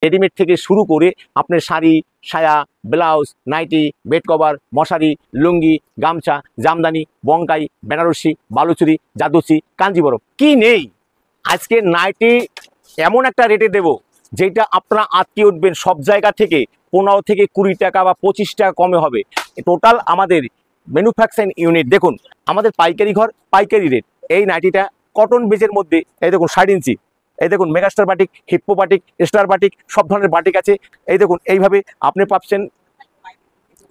Readymade থেকে শুরু করে আপনার শাড়ি, সায়া, ব্লাউজ, নাইটি, বেড কভার, মশারি, লুঙ্গি, গামছা, জামদানি, বঙ্কাই, বেনারসি, বালুচুরি, জাদুচি, কাঞ্জিবরম কি নেই। আজকে নাইটি এমন একটা রেটে দেব যেটা আপনারা আটকে উঠবেন সব জায়গা থেকে 15 থেকে 20 টাকা বা 25 টাকা কমে হবে। টোটাল আমাদের ম্যানুফ্যাকচারিং ইউনিট দেখুন, আমাদের পাইকারি ঘর, পাইকারি রেট। এই নাইটিটা কটন বেজের মধ্যে, এই দেখুন 60 ইঞ্চি, এই দেখুন megastar batik, hippo batik, star batik, সব ধরনের বাটিক আছে। এই দেখুন এইভাবে আপনি পাচ্ছেন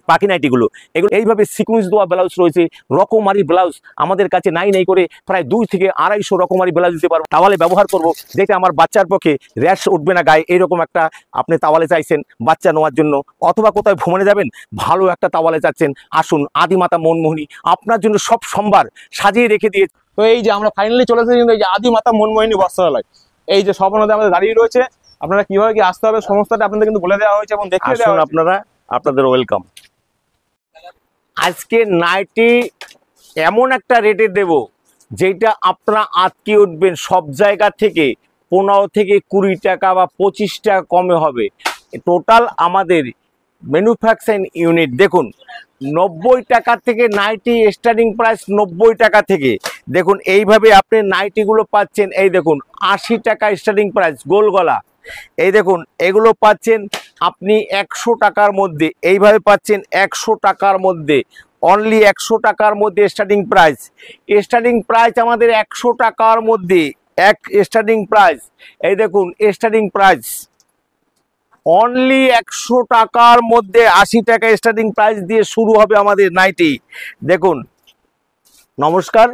বাকি নাইটিগুলো, এগুলো এইভাবে সিকুয়েন্স দেওয়া ব্লাউজ রয়েছে, রকমারি ব্লাউজ আমাদের কাছে নাই করে প্রায় 2 থেকে 250 রকমারি ব্লাউজ দিতে পারবো। তাওয়ালে ব্যবহার করব যেটা আমার বাচ্চার পক্ষে র্যাশ উঠবে না গায়ে, এইরকম একটা আপনি তাওয়ালে চাইছেন বাচ্চা নেওয়ার জন্য, অথবা কোথায় ভ্রমণে যাবেন ভালো একটা তাওয়ালে চাচ্ছেন, আসুন আদিমাতা মনমোহিনী আপনার জন্য সব সম্ভার সাজিয়ে রেখে দিয়েছে। তো এই যে আমরা ফাইনালি চলে এসেছি কিন্তু এই যে আদিমাতা মনমোহিনী বস্ত্রালয়, এই যে স্বপ্নতে আমাদের দাঁড়িয়ে রয়েছে। আপনারা কিভাবে কি আসতে হবে সমস্তটা আপনাদের কিন্তু বলে দেওয়া হয়েছে এবং দেখিয়ে দেওয়া হয়েছে। আপনাদের ওয়েলকাম। আজকে নাইটি এমন একটা রেটে দেব যেটা আপনারা আটকে উঠবেন সব জায়গা থেকে 15 থেকে 20 টাকা বা 25 টাকা কমে হবে। টোটাল আমাদের ম্যানুফ্যাকচারিং ইউনিট দেখুন 90 টাকা থেকে নাইটি স্টার্টিং প্রাইস 90 টাকা থেকে। দেখুন এইভাবে আপনি নাইটিগুলো পাচ্ছেন, এই দেখুন 80 টাকা স্টার্টিং প্রাইস গোল গলা। এই দেখুন এগুলো পাচ্ছেন আপনি 100 টাকার মধ্যে, এইভাবে পাচ্ছেন 100 টাকার মধ্যে, অনলি 100 টাকার মধ্যে স্টার্টিং প্রাইস। স্টার্টিং প্রাইস আমাদের 100 টাকার মধ্যে স্টার্টিং প্রাইস। এই দেখুন স্টার্টিং প্রাইস অনলি 100 টাকার মধ্যে 80 টাকা স্টার্টিং প্রাইস দিয়ে শুরু হবে আমাদের নাইটি। দেখুন নমস্কার,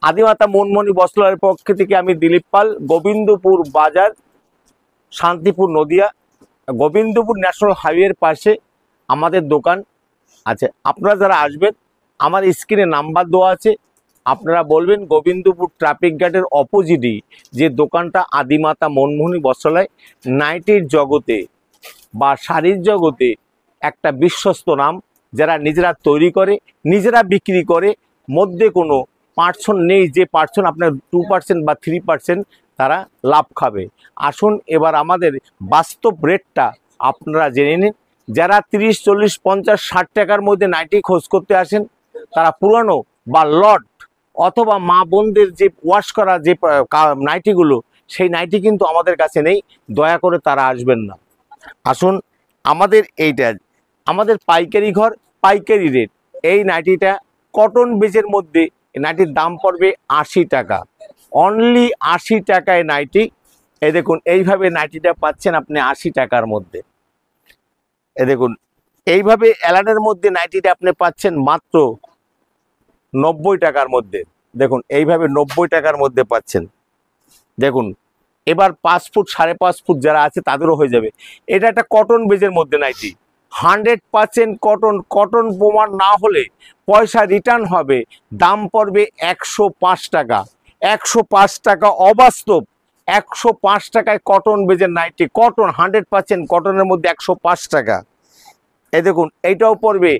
আদিমাতা মনমোহিনী বস্ত্রালয়ের পক্ষ থেকে আমি দিলীপ পাল, গোবিন্দপুর বাজার, শান্তিপুর, নদিয়া, গোবিন্দপুর ন্যাশনাল হাইওয়ের পাশে আমাদের দোকান আছে। আপনারা যারা আসবেন আমার স্ক্রিনে নাম্বার দেওয়া আছে, আপনারা বলবেন গোবিন্দপুর ট্রাফিক গার্ডের অপোজিটই যে দোকানটা আদিমাতা মনমোহিনী বস্ত্রালয়। নাইটির জগতে বা শাড়ির জগতে একটা বিশ্বস্ত নাম, যারা নিজেরা তৈরি করে নিজেরা বিক্রি করে, মধ্যে কোনো পার্সন নেই যে পার্সন আপনার 2% বা 3% তারা লাভ খাবে। আসুন এবার আমাদের বাস্তব রেটটা আপনারা জেনে নিন। যারা 30, 40, 50, 60 টাকার মধ্যে নাইটি খোঁজ করতে আসেন তারা পুরানো বা লট অথবা মা বোনদের যে ওয়াশ করা যে নাইটিগুলো, সেই নাইটি কিন্তু আমাদের কাছে নেই, দয়া করে তারা আসবেন না। আসুন আমাদের এইটা আমাদের পাইকারি ঘর, পাইকারি রেট। এই নাইটিটা কটন বেজের মধ্যে, নাইটির দাম পড়বে 80 টাকা, অনলি 80 টাকায় নাইটি। এই দেখুন এইভাবে নাইটিটা পাচ্ছেন আপনি 80 টাকার মধ্যে। এই দেখুন এইভাবে এলানের মধ্যে নাইটিটা আপনি পাচ্ছেন মাত্র 90 টাকার মধ্যে। দেখুন এইভাবে 90 টাকার মধ্যে পাচ্ছেন। দেখুন এবার 5 ফুট 5.5 ফুট যারা আছে তাদেরও হয়ে যাবে। এটা একটা কটন বেজের মধ্যে নাইটি, 100% কটন। কটন প্রমাণ না হলে পয়সা রিটার্ন হবে। দাম পড়বে 105 টাকা। 105 টাকা অবাস্তব। 105 টাকায় কটন বেজের নাইটি, কটন 100% কটনের মধ্যে 105 টাকা। এই দেখুন এইটাও পড়বে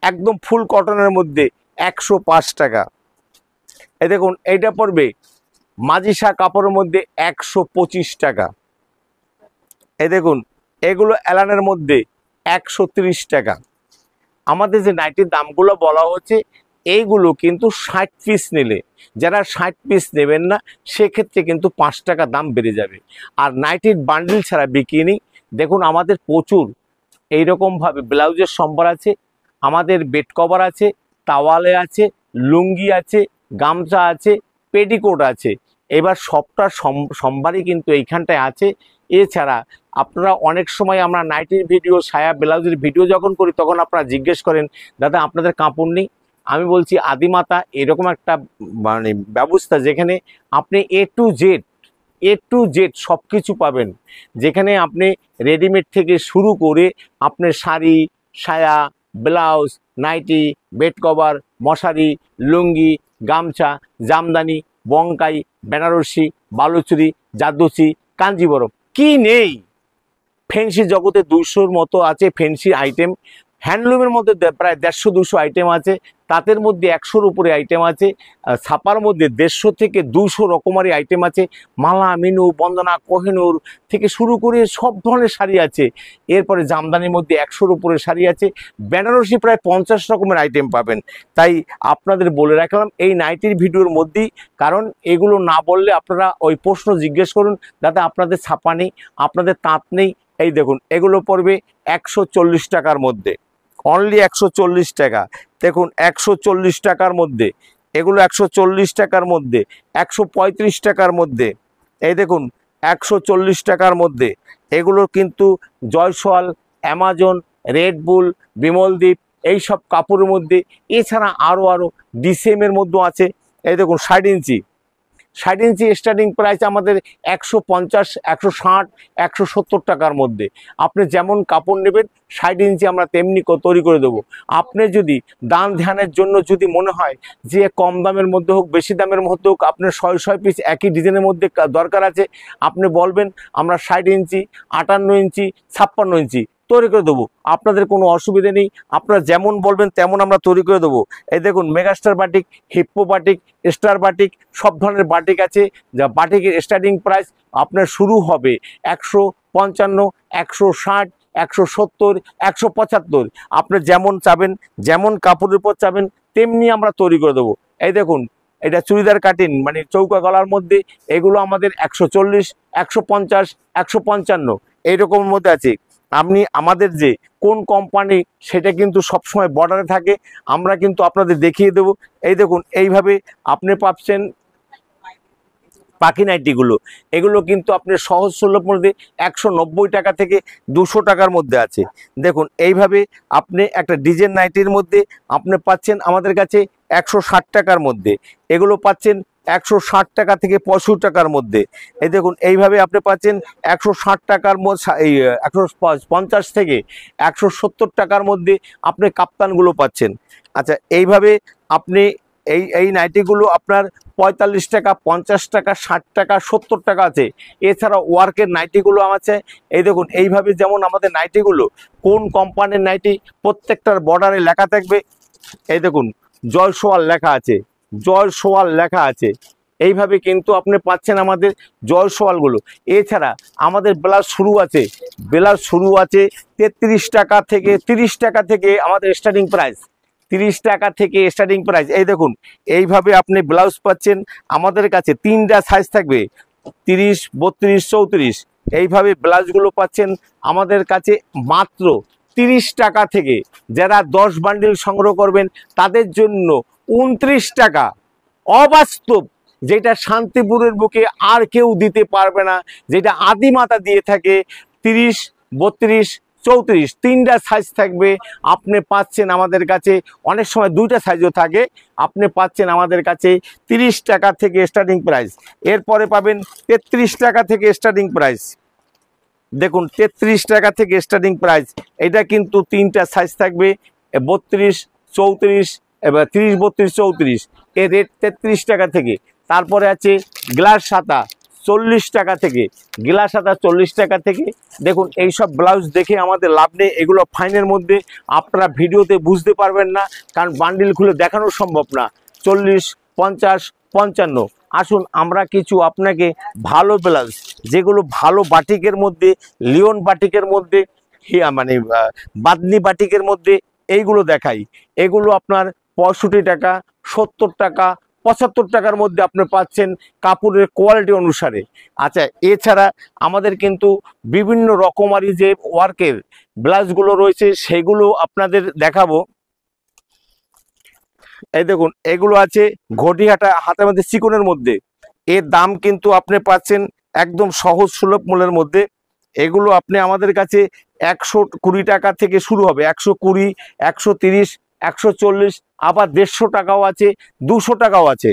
একদম ফুল কটনের মধ্যে 105 টাকা। এই দেখুন এইটা পড়বে মাজিসা কাপড়ের মধ্যে 125 টাকা। এই দেখুন এগুলো এলানের মধ্যে 130 টাকা। আমাদের যে নাইটির দামগুলো বলা হচ্ছে এইগুলো কিন্তু 60 পিস নিলে, যারা 60 পিস নেবেন না সেক্ষেত্রে কিন্তু 5 টাকা দাম বেড়ে যাবে। আর নাইটির বান্ডিল ছাড়া বিক্রি নেই। দেখুন আমাদের প্রচুর এইরকমভাবে ব্লাউজের সম্ভার আছে, আমাদের বেড কভার আছে, তাওয়ালে আছে, লুঙ্গি আছে, গামছা আছে, পেটিকোট আছে। এবার সবটা সম্ভারই কিন্তু এইখানটায় আছে। এছাড়া আপনারা অনেক সময় আমরা নাইটির ভিডিও, সায়া ব্লাউজের ভিডিও যখন করি তখন আপনারা জিজ্ঞেস করেন দাদা আপনাদের কাপড় নেই। আমি বলছি আদিমাতা এরকম একটা মানে ব্যবস্থা যেখানে আপনি এ টু জেড সব কিছু পাবেন, যেখানে আপনি রেডিমেড থেকে শুরু করে আপনার শাড়ি, সায়া, ব্লাউজ, নাইটি, বেড কভার, মশারি, লুঙ্গি, গামছা, জামদানি, বঙ্কাই, বেনারসি, বালুচুরি, জাদুচি, কাঞ্জিবরম কি নেই। ফ্যান্সি জগতে 200-র মতো আছে ফ্যান্সি আইটেম। হ্যান্ডলুমের মধ্যে প্রায় 150-200 আইটেম আছে। তাঁতের মধ্যে 100-র উপরে আইটেম আছে, ছাপার মধ্যে 150 থেকে 200 রকমারি আইটেম আছে, মালা, মিনু, বন্দনা, কোহিনূর থেকে শুরু করে সব ধরনের শাড়ি আছে। এরপরে জামদানির মধ্যে 100-র উপরে শাড়ি আছে, বেনারসি প্রায় 50 রকমের আইটেম পাবেন। তাই আপনাদের বলে রাখলাম এই নাইটির ভিডিওর মধ্যেই, কারণ এগুলো না বললে আপনারা ওই প্রশ্ন জিজ্ঞেস করুন, দাদা আপনাদের ছাপা নেই, আপনাদের তাঁত নেই। এই দেখুন এগুলো পড়বে 140 টাকার মধ্যে, অনলি 140 টাকা। দেখুন 140 টাকার মধ্যে এগুলো, 140 টাকার মধ্যে, 135 টাকার মধ্যে। এই দেখুন 140 টাকার মধ্যে এগুলো কিন্তু জয়সওয়াল, অ্যামাজন, রেডবুল, বিমলদ্বীপ এইসব কাপড়ের মধ্যে। এছাড়া আরও ডিসেমের মধ্যেও আছে। এই দেখুন 60 ইঞ্চি, 60 ইঞ্চি স্টার্টিং প্রাইস আমাদের 150, 160, 170 টাকার মধ্যে। আপনি যেমন কাপড় নেবেন 60 ইঞ্চি আমরা তেমনি তৈরি করে দেবো। আপনি যদি দান ধ্যানের জন্য যদি মনে হয় যে কম দামের মধ্যে হোক, বেশি দামের মধ্যে হোক, আপনার 100 পিস একই ডিজাইনের মধ্যে দরকার আছে, আপনি বলবেন আমরা 60 ইঞ্চি, 58 ইঞ্চি, 56 ইঞ্চি তৈরি করে দেবো। আপনাদের কোনো অসুবিধা নেই, আপনারা যেমন বলবেন তেমন আমরা তৈরি করে দেবো। এই দেখুন megastar batik, hippo batik, star batik, সব ধরনের বাটিক আছে। যা বাটিকের স্টার্টিং প্রাইস আপনার শুরু হবে 155, 160, 170, 175। আপনি যেমন চাবেন, যেমন কাপড়ের উপর চাবেন তেমনি আমরা তৈরি করে দেবো। এই দেখুন এটা চুড়িদার কাটিং মানে চৌকা গলার মধ্যে, এগুলো আমাদের 140, 150, 155 এইরকমের মধ্যে আছে। আপনি আমাদের যে কোন কোম্পানি সেটা কিন্তু সবসময় বর্ডারে থাকে, আমরা কিন্তু আপনাদের দেখিয়ে দেব। এই দেখুন এইভাবে আপনি পাচ্ছেন পাখি নাইটিগুলো, এগুলো কিন্তু আপনি সহজ সুলভ মধ্যে 190 টাকা থেকে 200 টাকার মধ্যে আছে। দেখুন এইভাবে আপনি একটা ডিজাইন নাইটির মধ্যে আপনি পাচ্ছেন আমাদের কাছে 160 টাকার মধ্যে, এগুলো পাচ্ছেন 160 টাকা থেকে 65 টাকার মধ্যে। এই দেখুন এইভাবে আপনি পাচ্ছেন 160 টাকার মধ্যে, এই 150 থেকে 170 টাকার মধ্যে আপনি কাপ্তানগুলো পাচ্ছেন। আচ্ছা এইভাবে আপনি এই নাইটিগুলো আপনার 45 টাকা, 50 টাকা, 60 টাকা, 70 টাকা আছে। এছাড়া ওয়ার্কের নাইটিগুলো আছে। এই দেখুন এইভাবে যেমন আমাদের নাইটিগুলো কোন কোম্পানির নাইটি প্রত্যেকটার বর্ডারে লেখা থাকবে। এই দেখুন জয়সওয়াল লেখা আছে, জয়সওয়াল লেখা আছে। এইভাবে কিন্তু আপনি পাচ্ছেন আমাদের জয়সওয়ালগুলো। এছাড়া আমাদের ব্লাউজ শুরু আছে, ব্লাউজ শুরু আছে 33 টাকা থেকে, 30 টাকা থেকে আমাদের স্টার্টিং প্রাইস, 30 টাকা থেকে স্টার্টিং প্রাইস। এই দেখুন এইভাবে আপনি ব্লাউজ পাচ্ছেন আমাদের কাছে, 3টা সাইজ থাকবে 30, 32, 34। এইভাবে ব্লাউজগুলো পাচ্ছেন আমাদের কাছে মাত্র 30 টাকা থেকে। যারা 10 বান্ডিল সংগ্রহ করবেন তাদের জন্য 29 টাকা, অবাস্তব, যেটা শান্তিপুরের বুকে আর কেউ দিতে পারবে না, যেটা আদিমাতা দিয়ে থাকে। 30, 32, 34 3টা সাইজ থাকবে। আপনি পাচ্ছেন আমাদের কাছে, অনেক সময় 2টা সাইজও থাকে, আপনি পাচ্ছেন আমাদের কাছে 30 টাকা থেকে স্টার্টিং প্রাইস। এরপরে পাবেন 33 টাকা থেকে স্টার্টিং প্রাইস। দেখুন 33 টাকা থেকে স্টার্টিং প্রাইস। এটা কিন্তু 3টা সাইজ থাকবে, 32, 34, এবার 30, 32, 34। এর রেট 33 টাকা থেকে। তারপরে আছে গ্লাস সাদা 40 টাকা থেকে, গ্লাস সাদা 40 টাকা থেকে। দেখুন এইসব ব্লাউজ দেখে আমাদের লাভ নেই, এগুলো ফাইনের মধ্যে আপনারা ভিডিওতে বুঝতে পারবেন না, কারণ বান্ডিল খুলে দেখানো সম্ভব না। 40, 50, 55। আসুন আমরা কিছু আপনাকে ভালো ব্লাউজ, যেগুলো ভালো বাটিকের মধ্যে, লিওন বাটিকের মধ্যে, মানে বাদনি বাটিকের মধ্যে এইগুলো দেখাই। এগুলো আপনার 65 টাকা, 70 টাকা, 75 টাকার মধ্যে আপনি পাচ্ছেন কাপড়ের কোয়ালিটি অনুসারে। আচ্ছা এছাড়া আমাদের কিন্তু বিভিন্ন রকমারি যে ওয়ার্কের ব্লাউজগুলো রয়েছে সেগুলো আপনাদের দেখাবো। এই দেখুন এগুলো আছে ঘটিহাটা হাতের মধ্যে চিকনের মধ্যে। এর দাম কিন্তু আপনি পাচ্ছেন একদম সহজ সুলভ মূল্যের মধ্যে। এগুলো আপনি আমাদের কাছে 120 টাকা থেকে শুরু হবে, 120, 130, 140, আবার 150 টাকাও আছে, 200 টাকাও আছে।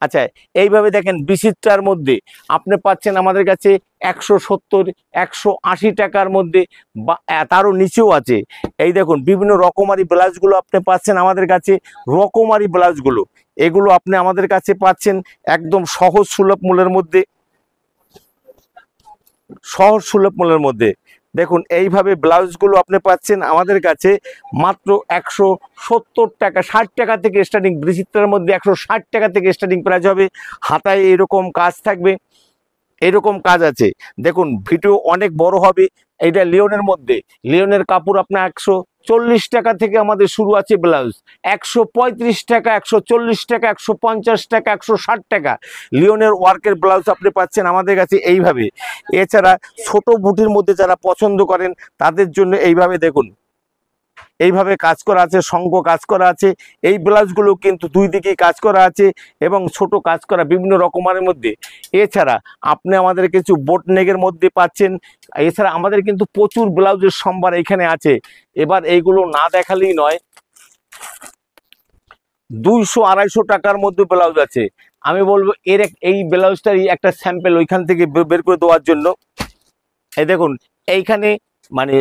আচ্ছা এইভাবে দেখেন বিচিত্রার মধ্যে আপনি পাচ্ছেন আমাদের কাছে 170, 180 টাকার মধ্যে, বা তারও নিচেও আছে। এই দেখুন বিভিন্ন রকমারি ব্লাউজগুলো আপনি পাচ্ছেন আমাদের কাছে, রকমারি ব্লাউজগুলো এগুলো আপনি আমাদের কাছে পাচ্ছেন একদম সহজ সুলভ মূল্যের মধ্যে, সহজ সুলভ মূল্যের মধ্যে। দেখুন এইভাবে ব্লাউজগুলো আপনি পাচ্ছেন আমাদের কাছে মাত্র 170 টাকা, 60 টাকা থেকে স্টার্টিং, বিচিত্রার মধ্যে 160 টাকা থেকে স্টার্টিং প্রাইস হবে। হাতায় এরকম কাজ থাকবে, এরকম কাজ আছে। দেখুন ভিডিও অনেক বড় হবে। এইটা লিওনের মধ্যে, লিওনের কাপড় আপনার 140 টাকা থেকে আমাদের শুরু আছে ব্লাউজ, 135 টাকা, 140 টাকা, 150 টাকা, 160 টাকা লিওনের ওয়ার্কের ব্লাউজ আপনি পাচ্ছেন আমাদের কাছে এইভাবে। এছাড়া ছোট বুটির মধ্যে যারা পছন্দ করেন তাদের জন্য এইভাবে দেখুন, এইভাবে কাজ করা আছে, শঙ্খ কাজ করা আছে। এই ব্লাউজগুলো কিন্তু দুই দিকেই কাজ করা আছে এবং ছোট কাজ করা বিভিন্ন রকমের মধ্যে। এছাড়া আপনি আমাদের কিছু বোট নেকের মধ্যে পাচ্ছেন। এছাড়া আমাদের কিন্তু প্রচুর ব্লাউজের সম্ভার এখানে আছে। এবার এইগুলো না দেখালেই নয়। 200-250 টাকার মধ্যে ব্লাউজ আছে। আমি বলবো এই ব্লাউজটারই একটা স্যাম্পল ওইখান থেকে বের করে দেওয়ার জন্য। এই দেখুন এইখানে মানে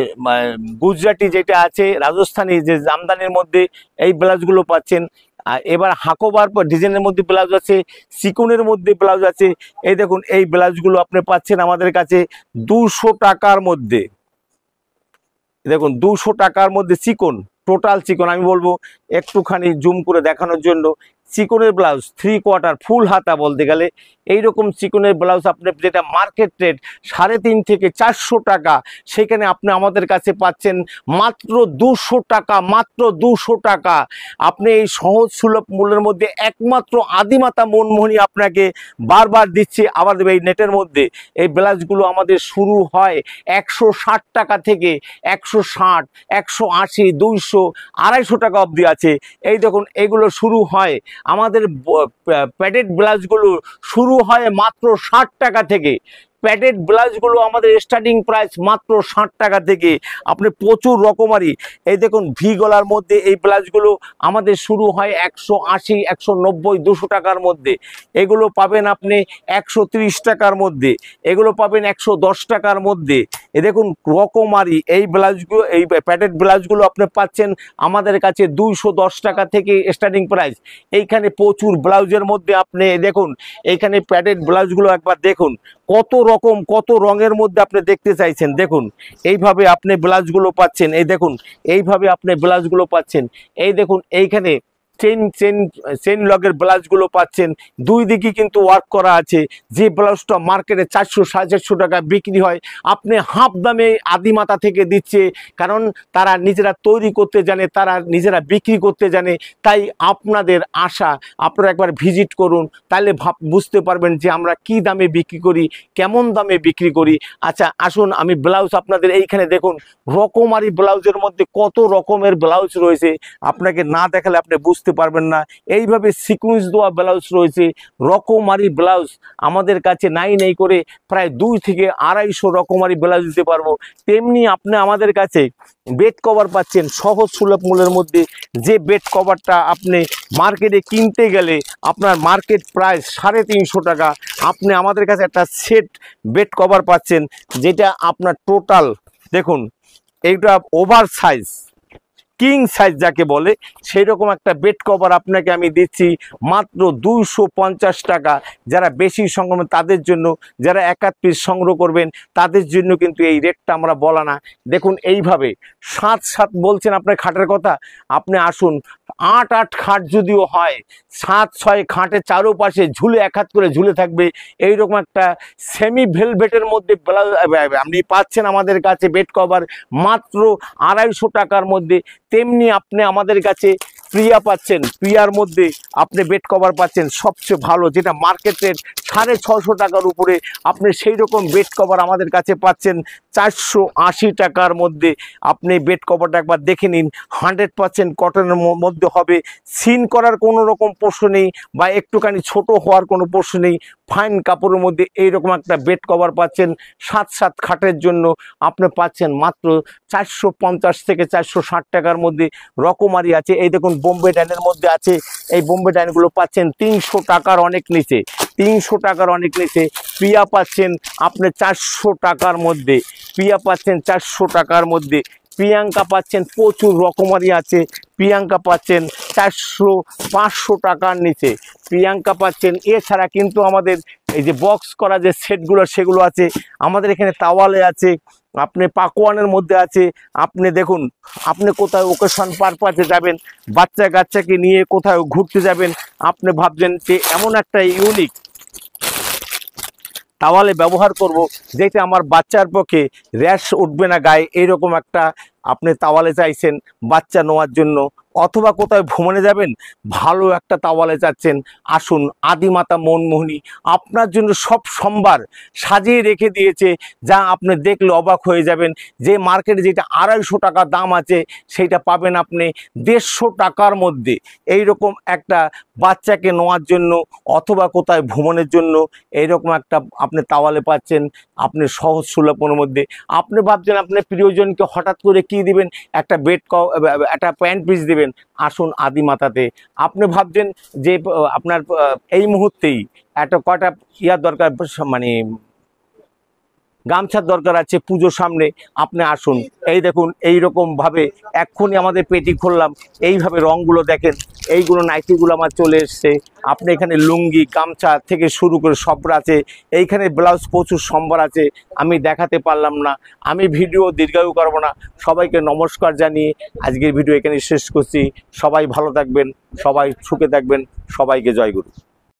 গুজরাটি যেটা আছে, রাজস্থানী যে জামদানির মধ্যে এই ব্লাউজগুলো পাচ্ছেন। আর এবার হাকোবার ডিজাইনের মধ্যে ব্লাউজ আছে, চিকনের মধ্যে ব্লাউজ আছে। এই দেখুন এই ব্লাউজগুলো আপনি পাচ্ছেন আমাদের কাছে 200 টাকার মধ্যে। দেখুন 200 টাকার মধ্যে চিকন, টোটাল চিকন। আমি বলবো একটুখানি জুম করে দেখানোর জন্য, চিকনের ব্লাউজ 3/4 ফুল হাতা বলতে গেলে এইরকম চিকনের ব্লাউজ আপনি যেটা মার্কেট রেট 350 থেকে 400 টাকা, সেখানে আপনি আমাদের কাছে পাচ্ছেন মাত্র 200 টাকা, মাত্র 200 টাকা। আপনি এই সহজ সুলভ মূল্যের মধ্যে একমাত্র আদিমাতা মনমোহনী আপনাকে বারবার দিচ্ছে, আবার দেবে এই নেটের মধ্যে। এই ব্লাউজগুলো আমাদের শুরু হয় 160 টাকা থেকে 160, 180, 200, 250 টাকা অবধি আছে। এই দেখুন এগুলো শুরু হয় আমাদের প্যাডেড ব্লাউজগুলো শুরু হয় মাত্র 60 টাকা থেকে। প্যাডেড ব্লাউজগুলো আমাদের স্টার্টিং প্রাইস মাত্র 60 টাকা থেকে। আপনি প্রচুর রকমারি, এই দেখুন ভি গলার মধ্যে এই ব্লাউজগুলো আমাদের শুরু হয় 180, 190, 200 টাকার মধ্যে। এগুলো পাবেন আপনি 130 টাকার মধ্যে, এগুলো পাবেন 110 টাকার মধ্যে। এ দেখুন রকমারি এই ব্লাউজগুলো, এই প্যাডেড ব্লাউজগুলো আপনি পাচ্ছেন আমাদের কাছে 210 টাকা থেকে স্টার্টিং প্রাইস। এইখানে প্রচুর ব্লাউজের মধ্যে আপনি দেখুন, এইখানে প্যাডেড ব্লাউজগুলো একবার দেখুন কত রকম, কত রঙের মধ্যে আপনি দেখতে চাইছেন। দেখুন এইভাবে আপনি ব্লাউজগুলো পাচ্ছেন। এই দেখুন এইভাবে আপনি ব্লাউজগুলো পাচ্ছেন। এই দেখুন এইখানে চেন লগের ব্লাউজগুলো পাচ্ছেন, দুই দিকে কিন্তু ওয়ার্ক করা আছে। যে ব্লাউজটা মার্কেটে 400-450 টাকা বিক্রি হয়, আপনি হাফ দামে আদিমাতা থেকে দিচ্ছে। কারণ তারা নিজেরা তৈরি করতে জানে, তারা নিজেরা বিক্রি করতে জানে। তাই আপনাদের আশা আপনারা একবার ভিজিট করুন, তাহলে বুঝতে পারবেন যে আমরা কি দামে বিক্রি করি, কেমন দামে বিক্রি করি। আচ্ছা আসুন আমি ব্লাউজ আপনাদের এইখানে দেখুন, রকমারি ব্লাউজের মধ্যে কত রকমের ব্লাউজ রয়েছে, আপনাকে না দেখালে আপনি বুঝতে পারবেন না। এইভাবে সিকুয়েন্স দেওয়া ব্লাউজ রয়েছে, রকমারি ব্লাউজ আমাদের কাছে নাই করে প্রায় 2 থেকে 250 রকমারি ব্লাউজ দিতে পারবো। তেমনি আপনি আমাদের কাছে বেড কভার পাচ্ছেন সহজ সুলভ মূল্যের মধ্যে। যে বেড কভারটা আপনি মার্কেটে কিনতে গেলে আপনার মার্কেট প্রাইস 350 টাকা, আপনি আমাদের কাছে একটা সেট বেড কভার পাচ্ছেন, যেটা আপনার টোটাল দেখুন এইটা ওভার সাইজ, কিং সাইজ যাকে বলে, সেই রকম একটা বেড কভার আপনাকে আমি দিচ্ছি মাত্র 250 টাকা। যারা বেশি সংগ্রহ তাদের জন্য, যারা 1 পিস সংগ্রহ করবেন তাদের জন্য কিন্তু এই রেটটা আমরা বলা না। দেখুন এইভাবে 7 বলছেন আপনার খাটের কথা, আপনি আসুন 8 খাট যদিও হয়, 7-6 খাটের চারোপাশে ঝুলে 1 হাত করে ঝুলে থাকবে এইরকম একটা সেমি ভেলভেটের মধ্যে আপনি পাচ্ছেন আমাদের কাছে বেড কভার মাত্র 250 টাকার মধ্যে। তেমনি আপনি আমাদের কাছে প্রিয়া পাচ্ছেন, প্রিয়ার মধ্যে আপনি বেড কভার পাচ্ছেন সবচেয়ে ভালো, যেটা মার্কেট রেট 650 টাকার উপরে। আপনি সেই রকম বেড কভার আমাদের কাছে পাচ্ছেন 480 টাকার মধ্যে। আপনি বেড কভারটা একবার দেখে নিন, 100% কটনের মধ্যে হবে, সিন করার কোনো রকম প্রশ্ন নেই বা একটুখানি ছোট হওয়ার কোনো প্রশ্ন নেই। ফাইন কাপড়ের মধ্যে এইরকম একটা বেড কভার পাচ্ছেন 7 খাটের জন্য। আপনি পাচ্ছেন মাত্র 450 থেকে 460 টাকার মধ্যে। রকমারি আছে, এই দেখুন বোম্বে ডাইনের মধ্যে আছে, এই বোম্বে ডাইনগুলো পাচ্ছেন 300 টাকার অনেক নিচে, 300 টাকার অনেক নিচে। প্রিয়া পাচ্ছেন আপনি 400 টাকার মধ্যে, প্রিয়া পাচ্ছেন 400 টাকার মধ্যে। প্রিয়াঙ্কা পাচ্ছেন, প্রচুর রকমারি আছে, প্রিয়াঙ্কা পাচ্ছেন 400-500 টাকার নিচে প্রিয়াঙ্কা পাচ্ছেন। এছাড়া কিন্তু আমাদের এই যে বক্স করা যে সেটগুলো সেগুলো আছে আমাদের এখানে, তাওয়ালে আছে, আপনি পাকোয়ানের মধ্যে আছে। আপনি দেখুন, আপনি কোথায় ওকেশন পারপাসে যাবেন, বাচ্চা কাচ্চাকে নিয়ে কোথাও ঘুরতে যাবেন, আপনি ভাবছেন যে এমন একটা ইউনিক তাওয়ালে ব্যবহার করব যেটা আমার বাচ্চার পক্ষে র্যাশ উঠবে না গায়ে, এইরকম একটা আপনি তাওয়ালে চাইছেন বাচ্চা নেওয়ার জন্য, অথবা কোথায় ভ্রমণে যাবেন, ভালো একটা তাওয়ালে চাচ্ছেন, আসুন আদিমাতা মনমোহিনী আপনার জন্য সব সম্ভার সাজিয়ে রেখে দিয়েছে, যা আপনি দেখলে অবাক হয়ে যাবেন। যে মার্কেটে যেটা 250 টাকা দাম আছে সেইটা পাবেন আপনি 150 টাকার মধ্যে। এইরকম একটা বাচ্চাকে নেওয়ার জন্য অথবা কোথায় ভ্রমণের জন্য এইরকম একটা আপনি তাওয়ালে পাচ্ছেন আপনি সহজ সুলভের মধ্যে। আপনি ভাবছেন আপনি প্রিয়জনকে হঠাৎ করে কি দিবেন, একটা একটা প্যান্ট পিস দিবেন, আসুন আদিমাতাতে। আপনি ভাবছেন যে আপনার এই মুহূর্তেই একটা কটা ইয়ার দরকার, মানে গামছার দরকার আছে পুজোর সামনে, আপনি আসুন। এই দেখুন এইরকমভাবে এক্ষুনি আমাদের পেটি খুললাম, এইভাবে রঙগুলো দেখেন, এইগুলো নাইটিগুলো আমার চলে এসছে। আপনি এখানে লুঙ্গি গামছা থেকে শুরু করে সব আছে, এইখানে ব্লাউজ প্রচুর সম্ভার আছে, আমি দেখাতে পারলাম না, আমি ভিডিও দীর্ঘায়ু করব না। সবাইকে নমস্কার জানিয়ে আজকের ভিডিও এখানে শেষ করছি। সবাই ভালো থাকবেন, সবাই সুখে থাকবেন, সবাইকে জয় গুরু।